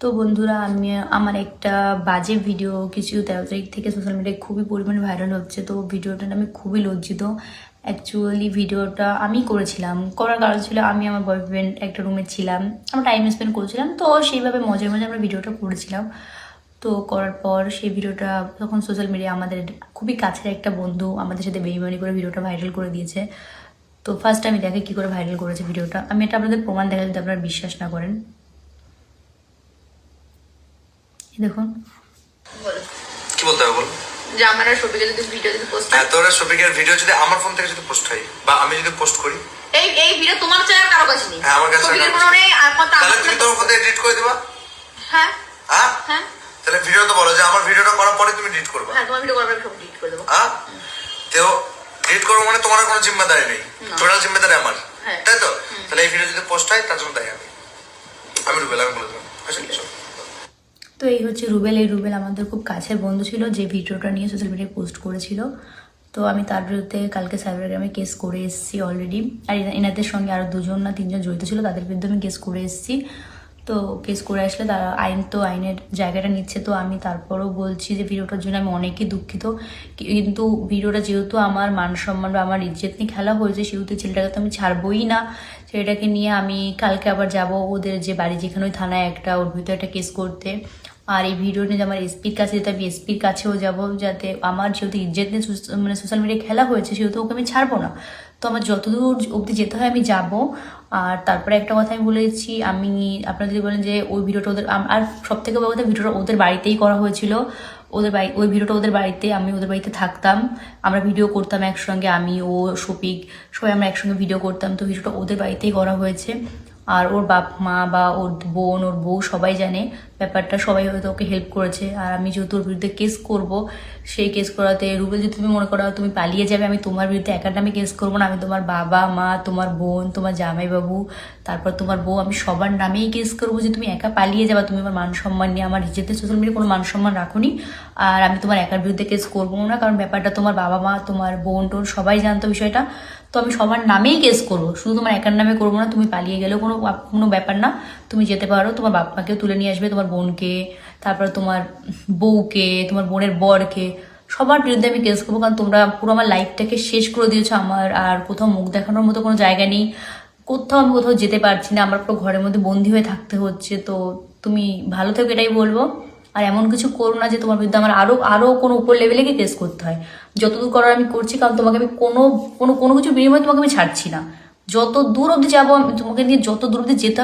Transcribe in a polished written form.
তো বন্ধুরা, আমি আমার একটা বাজে ভিডিও কিছু 13 তারিখ থেকে সোশ্যাল মিডিয়ায় খুবই পরিমাণে ভাইরাল হচ্ছে। তো ভিডিওটা আমি খুবই লজ্জিত। অ্যাকচুয়ালি ভিডিওটা আমি করেছিলাম, করার কারণ ছিল আমি আমার বয়ফ্রেন্ড একটা রুমে ছিলাম, আমরা টাইম স্পেন্ড করছিলাম, তো সেইভাবে মজায় মজায় আমরা ভিডিওটা করেছিলাম। তো করার পর সেই ভিডিওটা তখন সোশ্যাল মিডিয়া আমাদের খুবই কাছের একটা বন্ধু আমাদের সাথে বেইমানি করে ভিডিওটা ভাইরাল করে দিয়েছে। তো ফার্স্ট আমি দেখে কী করে ভাইরাল করেছে ভিডিওটা, আমি এটা আপনাদের প্রমাণ দেখা যদি আপনারা বিশ্বাস না করেন। দেখুন, বলো কি বলতে হবে বলো। যে আমার আর শফিকের যদি ভিডিও যদি পোস্ট হ্যাঁ, তোর শফিকের ভিডিও যদি আমার ফোন থেকে যদি পোস্ট হয় বা আমি যদি পোস্ট করি, এই ভিডিও তোমার চাই আর কারো কাছে নেই। হ্যাঁ, আমার কাছে শফিকের কোনো নেই, আর কথা তাহলে তুমি তোর ফোন থেকে এডিট করে দিবা। হ্যাঁ হ্যাঁ হ্যাঁ তাহলে ভিডিও তো বলো যে আমার ভিডিওটা করার পরে তুমি এডিট করবা। হ্যাঁ, তোমার ভিডিও করবে সব ডিলিট করে দেবো। হ্যাঁ, তো এডিট করবো মানে তোমার কোনো জিম্মেদারি নেই, টোটাল জিম্মেদারি আমার, হ্যাঁ। তাই তো? তাহলে এই ভিডিও যদি পোস্ট হয় তার জন্য তাই আমি রুবেল, আমি বলে দিলাম। আসলে তো এই হচ্ছে রুবেল। এই রুবেল আমাদের খুব কাছের বন্ধু ছিল, যে ভিডিওটা নিয়ে সোশ্যাল মিডিয়ায় পোস্ট করেছিল। তো আমি তার বিরুদ্ধে কালকে সাইবার ক্রাইমে কেস করে এসেছি অলরেডি। আর এনাদের সঙ্গে আরও 2 না 3 জন জড়িত ছিল, তাদের বিরুদ্ধে আমি কেস করে এসেছি। তো কেস করে আসলে তারা আইনের জায়গাটা নিচ্ছে। তো আমি তারপরও বলছি যে ভিডিওটার জন্য আমি অনেকই দুঃখিত, কিন্তু ভিডিওটা যেহেতু আমার মান সম্মান বা আমার ইজ্জত নিয়ে খেলা হয়েছে, সেহেতু ছেলেটাকে তো আমি ছাড়বই না। ছেলেটাকে নিয়ে আমি কালকে আবার যাব ওদের যে বাড়ি, যেখানে ওই থানায় একটা ওর ভিতরে একটা কেস করতে। আর এই ভিডিও নিয়ে আমার এসপির কাছে যেতে, আমি এসপির কাছেও যাব, যাতে আমার যেহেতু ইজ্জত নিয়ে মানে সোশ্যাল মিডিয়ায় খেলা হয়েছে, সেহেতু ওকে আমি ছাড়বো না। তো আমার যতদূর অবধি যেতে হয় আমি যাব। আর তারপরে একটা কথা আমি বলেছি, আমি আপনারা যদি বলেন যে ওই ভিডিওটা ওদের, আর সব থেকে বড় কথা, ভিডিওটা ওদের বাড়িতেই করা হয়েছিল। ওদের বাড়ি, ওই ভিডিওটা ওদের বাড়িতে, আমি ওদের বাড়িতে থাকতাম, আমরা ভিডিও করতাম একসঙ্গে, আমি, ও, শফিক, সবাই আমরা একসঙ্গে ভিডিও করতাম। তো ভিডিওটা ওদের বাড়িতেই করা হয়েছে। আর ওর বাপ মা বা ওর বোন, ওর বউ সবাই জানে ব্যাপারটা, সবাই হয়তো ওকে হেল্প করেছে। আর আমি যেহেতু ওর বিরুদ্ধে কেস করব, সেই কেস করাতে রুবেল, যদি তুমি মনে করো তুমি পালিয়ে যাবে, আমি তোমার বিরুদ্ধে একার নামে কেস করবো না, আমি তোমার বাবা মা, তোমার বোন, তোমার জামাইবাবু, তারপর তোমার বউ, আমি সবার নামেই কেস করবো যে তুমি একা পালিয়ে যাবা, তুমি আমার মান সম্মান নিয়ে, আমার ইজ্জতের সোশ্যাল মিডিয়ায় কোনো মান সম্মান রাখোনি। আর আমি তোমার একার বিরুদ্ধে কেস করবো না, কারণ ব্যাপারটা তোমার বাবা মা, তোমার বোন টোন সবাই জানতো বিষয়টা। তো আমি সবার নামেই কেস করবো, শুধু তোমার একার নামে করবো না। তুমি পালিয়ে গেলেও কোনো ব্যাপার না, তুমি যেতে পারো, তোমার বাপ মাকেও তুলে নিয়ে আসবে, তোমার বোনকে, তারপর তোমার বউকে, তোমার বোনের বরকে, সবার বিরুদ্ধে আমি কেস করবো। কারণ তোমরা পুরো আমার লাইফটাকে শেষ করে দিয়েছো। আমার আর কোথাও মুখ দেখানোর মতো কোনো জায়গা নেই, কোথাও আমি কোথাও যেতে পারছি না, আমার পুরো ঘরের মধ্যে বন্দি হয়ে থাকতে হচ্ছে। তো তুমি ভালো থেকো, এটাই বলবো। আর এমন কিছু করো না যে তোমার বিরুদ্ধে আমার আরো কোনো উপর লেভেলে গিয়ে কেস করতে হয়। যতদূর করার আমি করছি, কারণ তোমাকে আমি কোনো কিছু বিনিময়ে তোমাকে আমি ছাড়ছি না। যত দূর অবধি যাবো, আমি তোমাকে নিয়ে যত দূর অবধি যেতে